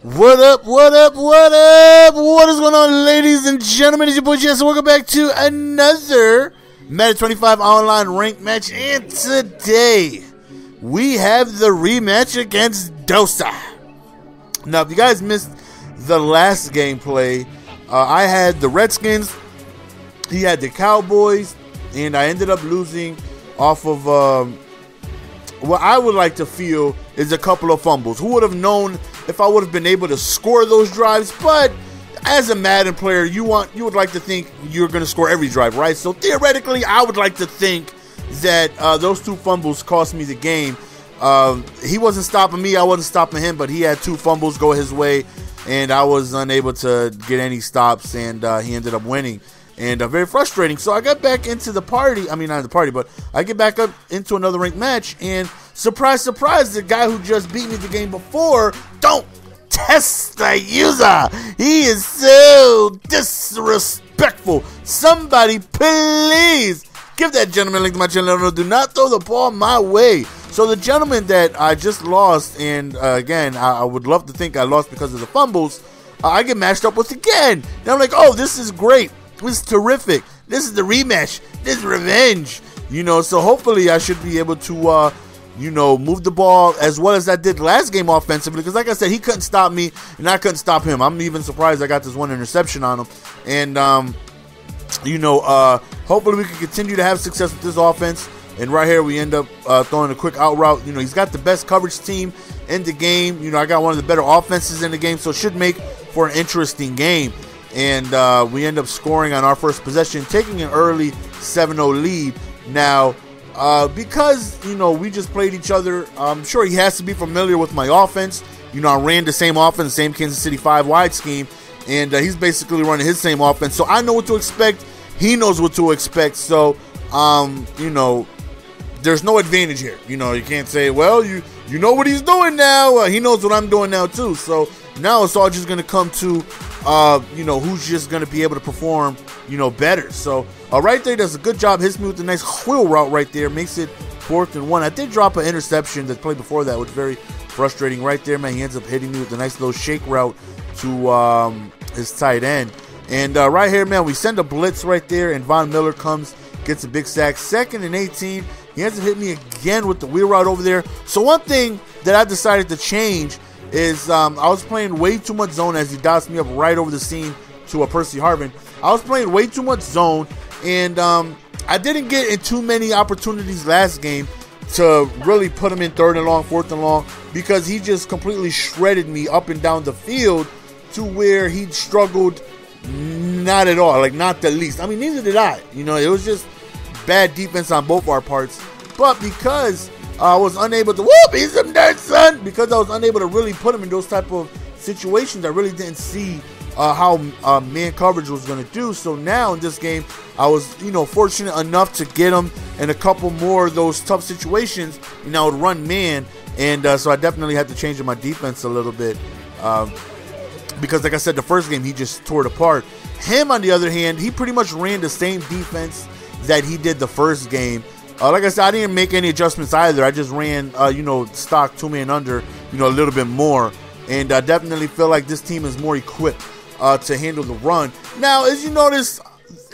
What up, what up, what up? What is going on, ladies and gentlemen? It's your boy Jess, and welcome back to another Madden 25 online ranked match. And today, we have the rematch against Dosa. Now, if you guys missed the last gameplay, I had the Redskins, he had the Cowboys, and I ended up losing off of what I would like to feel is a couple of fumbles. Who would have known if I would have been able to score those drives? But as a Madden player, you would like to think you're going to score every drive, right? So theoretically, I would like to think that those two fumbles cost me the game. He wasn't stopping me, I wasn't stopping him, but he had two fumbles go his way, and I was unable to get any stops, and he ended up winning. And very frustrating. So I got back into the party. I mean, not the party, but I get back up into another ranked match. And surprise, surprise, the guy who just beat me the game before don't test the user. He is so disrespectful. Somebody please give that gentleman a link to my channel. Do not throw the ball my way. So the gentleman that I just lost, and again, I would love to think I lost because of the fumbles, I get matched up with again. And I'm like, oh, this is great. This is terrific. This is the rematch. This is revenge. So hopefully I should be able to, move the ball as well as I did last game offensively. Because like I said, he couldn't stop me, and I couldn't stop him. I'm even surprised I got this one interception on him. And, hopefully we can continue to have success with this offense. And right here, we end up throwing a quick out route. He's got the best coverage team in the game. I got one of the better offenses in the game, so it should make for an interesting game. And we end up scoring on our first possession, taking an early 7-0 lead. Now, because, we just played each other, I'm sure he has to be familiar with my offense. I ran the same offense, the same Kansas City 5-wide scheme, and he's basically running his same offense. So I know what to expect. He knows what to expect. So, there's no advantage here. You can't say, well, you know what he's doing now. He knows what I'm doing now, too. So now it's all just going to come to who's just going to be able to perform, better. So, right there, does a good job. Hits me with a nice wheel route right there. Makes it 4th and 1. I did drop an interception that played before that. Was very frustrating right there, man. He ends up hitting me with a nice little shake route to his tight end. And right here, man, we send a blitz right there, and Von Miller comes, gets a big sack. 2nd and 18. He ends up hitting me again with the wheel route over there. So one thing that I decided to change is I was playing way too much zone as he dots me up right over the seam to a Percy Harvin. I was playing way too much zone, and I didn't get in too many opportunities last game to really put him in 3rd and long, 4th and long, because he just completely shredded me up and down the field to where he struggled not at all, like not the least. I mean, neither did I. It was just bad defense on both our parts. But because I was unable to he's some dirt, son. Because I was unable to really put him in those type of situations, I really didn't see how man coverage was going to do. So now in this game, I was fortunate enough to get him in a couple more of those tough situations. I would run man, and so I definitely had to change my defense a little bit because, like I said, the first game he just tore it apart. Him, on the other hand, he pretty much ran the same defense that he did the first game. Like I said, I didn't make any adjustments either. I just ran, stock 2-man under, a little bit more. And I definitely feel like this team is more equipped to handle the run. Now, as you notice,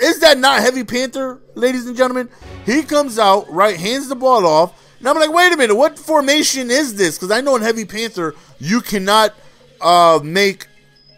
is that not Heavy Panther, ladies and gentlemen? He comes out, right, hands the ball off. And I'm like, wait a minute, what formation is this? Because I know in Heavy Panther, you cannot make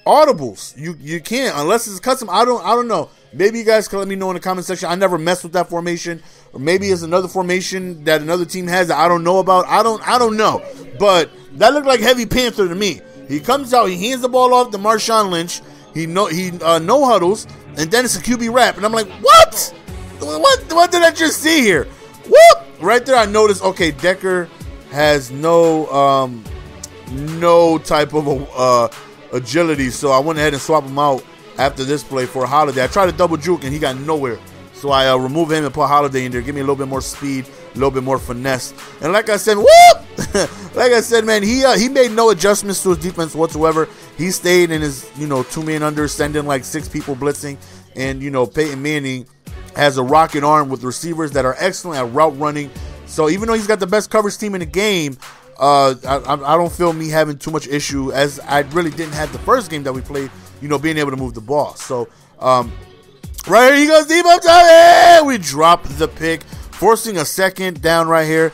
audibles. You can't, unless it's custom. I don't know. Maybe you guys can let me know in the comment section. I never messed with that formation, or maybe it's another formation that another team has that I don't know about. I don't know, but that looked like Heavy Panther to me. He comes out, he hands the ball off to Marshawn Lynch. He no huddles, and then it's a QB wrap, and I'm like, what? What did I just see here? Whoop! Right there, I noticed. Okay, Decker has no type of agility, so I went ahead and swapped him out after this play for a Holiday. I tried to double juke, and he got nowhere. So I remove him and put Holiday in there. Give me a little bit more speed, a little bit more finesse. And like I said, whoop! Like I said, man, he made no adjustments to his defense whatsoever. He stayed in his, 2-man under, sending like 6 people blitzing. And, Peyton Manning has a rocket arm with receivers that are excellent at route running. So even though he's got the best coverage team in the game, I don't feel me having too much issue, as I really didn't have the first game that we played, being able to move the ball. So, right here, he goes deep up top, and we drop the pick, forcing a second down right here.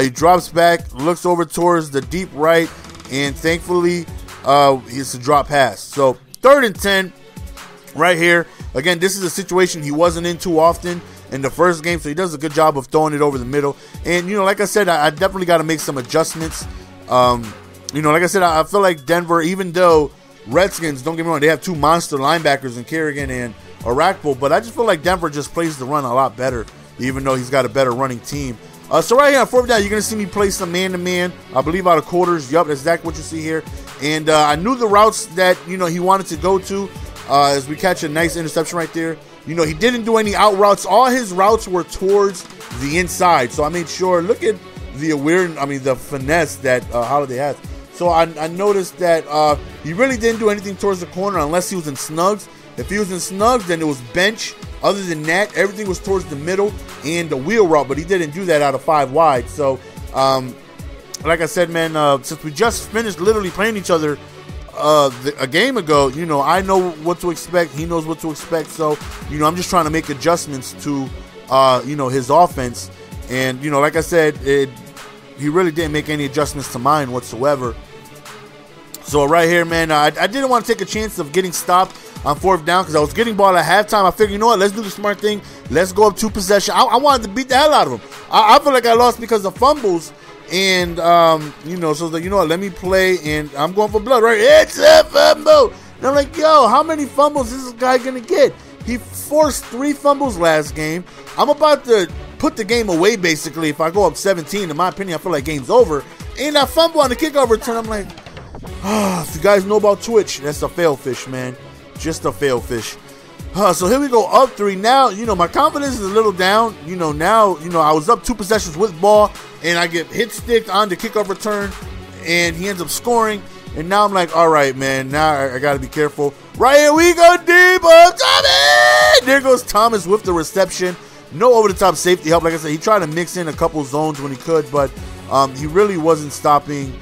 He drops back, looks over towards the deep right, and thankfully, it's a drop pass. So, 3rd and 10 right here. Again, this is a situation he wasn't in too often in the first game, so he does a good job of throwing it over the middle. And, like I said, I definitely got to make some adjustments. Like I said, I feel like Denver, even though Redskins, don't get me wrong, they have 2 monster linebackers in Kerrigan and Orakpo, but I just feel like Denver just plays the run a lot better, even though he's got a better running team. So right here on 4th down, you're going to see me play some man-to-man, I believe out of quarters. Yup, that's exactly what you see here. And I knew the routes that, he wanted to go to as we catch a nice interception right there. He didn't do any out routes. All his routes were towards the inside. So I made sure, look at the finesse that Holiday has. So I noticed that he really didn't do anything towards the corner unless he was in snugs. If he was in snugs, then it was bench. Other than that, everything was towards the middle and the wheel route, but he didn't do that out of 5 wide. So, like I said, man, since we just finished literally playing each other a game ago, I know what to expect. He knows what to expect. So, I'm just trying to make adjustments to, his offense. And, like I said, he really didn't make any adjustments to mine whatsoever. So right here, man, I didn't want to take a chance of getting stopped on 4th down because I was getting ball at halftime. I figured, let's do the smart thing. Let's go up 2 possession. I wanted to beat the hell out of him. I feel like I lost because of fumbles. And, so that, what, let me play. And I'm going for blood, right? It's a fumble. And I'm like, yo, how many fumbles is this guy going to get? He forced 3 fumbles last game. I'm about to put the game away, basically. If I go up 17, in my opinion, I feel like game's over. And that fumble on the kickoff return, I'm like, if you guys know about Twitch, that's a fail fish, man. Just a fail fish. So here we go, up 3. Now, my confidence is a little down. Now, I was up 2 possessions with ball, and I get hit sticked on the kickoff return, and he ends up scoring. And now I'm like, all right, man, now I got to be careful. Right here we go deep up Thomas. There goes Thomas with the reception. No over-the-top safety help. Like I said, he tried to mix in a couple zones when he could, but he really wasn't stopping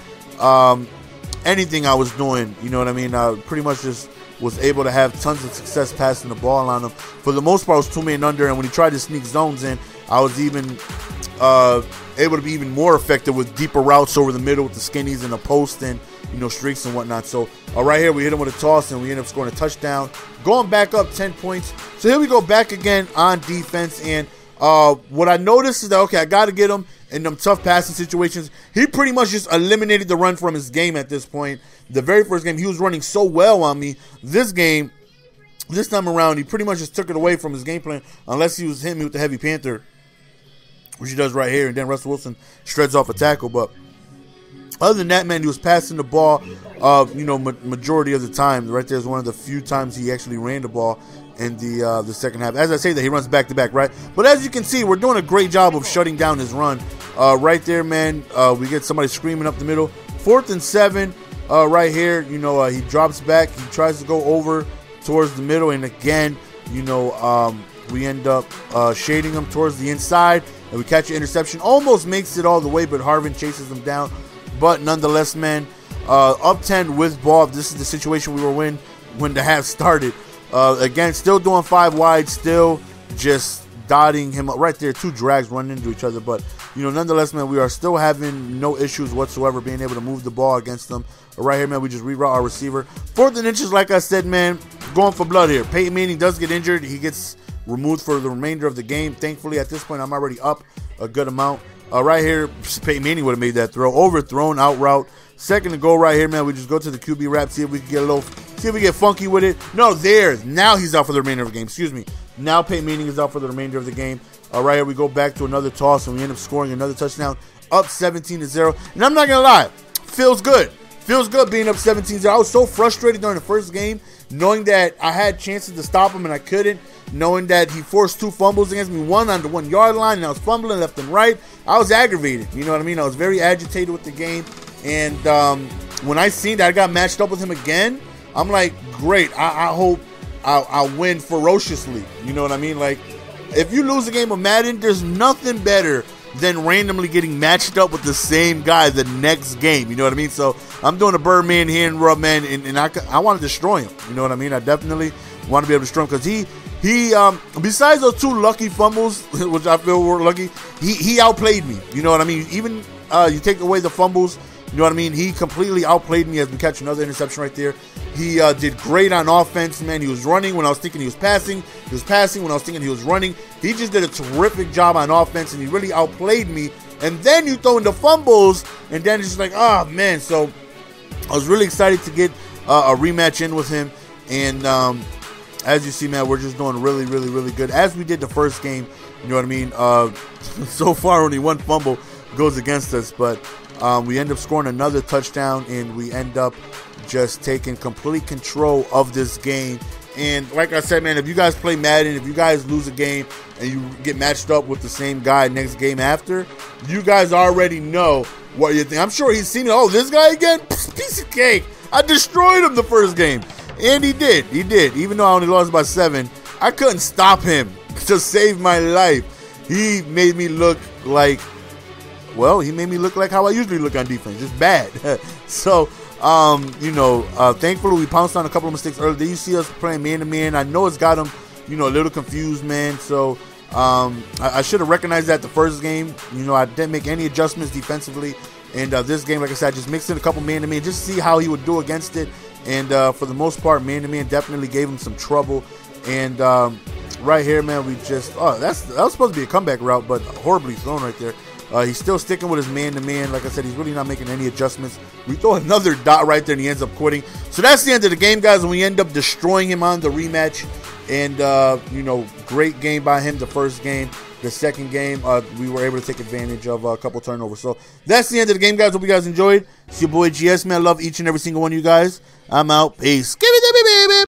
anything I was doing. You know what I mean? I pretty much just was able to have tons of success passing the ball on him. For the most part, I was 2-man under, and when he tried to sneak zones in, I was even able to be even more effective with deeper routes over the middle with the skinnies and the post and, streaks and whatnot. So, right here, we hit him with a toss, and we end up scoring a touchdown, going back up 10 points. So here we go back again on defense, and what I noticed is that, okay, I got to get him in them tough passing situations. He pretty much just eliminated the run from his game at this point. The very first game, he was running so well on me. This time around, he pretty much just took it away from his game plan, unless he was hitting me with the heavy panther, which he does right here, and then Russell Wilson shreds off a tackle. But other than that, man, he was passing the ball, majority of the time. Right there is one of the few times he actually ran the ball in the second half. As I say that, he runs back to back, right? But as you can see, we're doing a great job of shutting down his run. Right there, man, we get somebody screaming up the middle. 4th and 7, right here. He drops back. He tries to go over towards the middle, and again, we end up shading him towards the inside, and we catch an interception. Almost makes it all the way, but Harvin chases him down. But nonetheless, man, up 10 with ball. This is the situation we were in when the half started. Again, still doing 5 wide, still just dotting him up right there. 2 drags running into each other. But, nonetheless, man, we are still having no issues whatsoever being able to move the ball against them. Right here, man, we just reroute our receiver. 4th and inches, like I said, man, going for blood here. Peyton Manning does get injured. He gets removed for the remainder of the game. Thankfully, at this point, I'm already up a good amount. Right here, Peyton Manning would have made that throw. Overthrown, out route. 2nd to go right here, man. We just go to the QB wrap, see if we can get see if we get funky with it. No, now he's out for the remainder of the game. Excuse me. Now Peyton Manning is out for the remainder of the game. Right here, we go back to another toss, and we end up scoring another touchdown, up 17-0. And I'm not going to lie, feels good. Feels good being up 17-0. I was so frustrated during the first game, knowing that I had chances to stop him and I couldn't, knowing that he forced 2 fumbles against me, one on the 1-yard line, and I was fumbling left and right. I was aggravated. You know what I mean? I was very agitated with the game. And when I seen that I got matched up with him again, I'm like, great. I hope I'll win ferociously. You know what I mean? Like, if you lose a game of Madden, there's nothing better then randomly getting matched up with the same guy the next game. You know what I mean? So I'm doing a Birdman hand rub, man, and I want to destroy him. You know what I mean? I definitely want to be able to destroy him because he besides those 2 lucky fumbles, which I feel were lucky, he outplayed me. You know what I mean? Even you take away the fumbles, you know what I mean? He completely outplayed me as we catch another interception right there. He did great on offense, man. He was running when I was thinking he was passing. He was passing when I was thinking he was running. He just did a terrific job on offense, and he really outplayed me. And then you throw in the fumbles, and then it's just like, oh, man. So I was really excited to get a rematch in with him. And as you see, man, we're just doing really, really, really good. As we did the first game, you know what I mean? So far, only 1 fumble goes against us, but we end up scoring another touchdown, and we end up just taking complete control of this game. And like I said, man, if you guys play Madden, if you guys lose a game and you get matched up with the same guy next game after, you guys already know what you think. I'm sure he's seen it. Oh, this guy again? Piece of cake. I destroyed him the first game. And he did. He did. Even though I only lost by 7, I couldn't stop him to save my life. He made me look like, well, he made me look like how I usually look on defense. Just bad. So, thankfully we pounced on a couple of mistakes earlier. Then you see us playing man-to-man. I know it's got him, a little confused, man. So, I should have recognized that the first game. I didn't make any adjustments defensively. And this game, like I said, I just mixed in a couple man-to-man just to see how he would do against it. And for the most part, man-to-man definitely gave him some trouble. And right here, man, we just, that was supposed to be a comeback route, but horribly thrown right there. He's still sticking with his man-to-man. Like I said, he's really not making any adjustments. We throw another dot right there, and he ends up quitting. So that's the end of the game, guys, and we end up destroying him on the rematch. And, great game by him the first game. The second game, we were able to take advantage of a couple turnovers. So that's the end of the game, guys. Hope you guys enjoyed. It's your boy GS, man. I love each and every single one of you guys. I'm out. Peace. Give it to me, baby.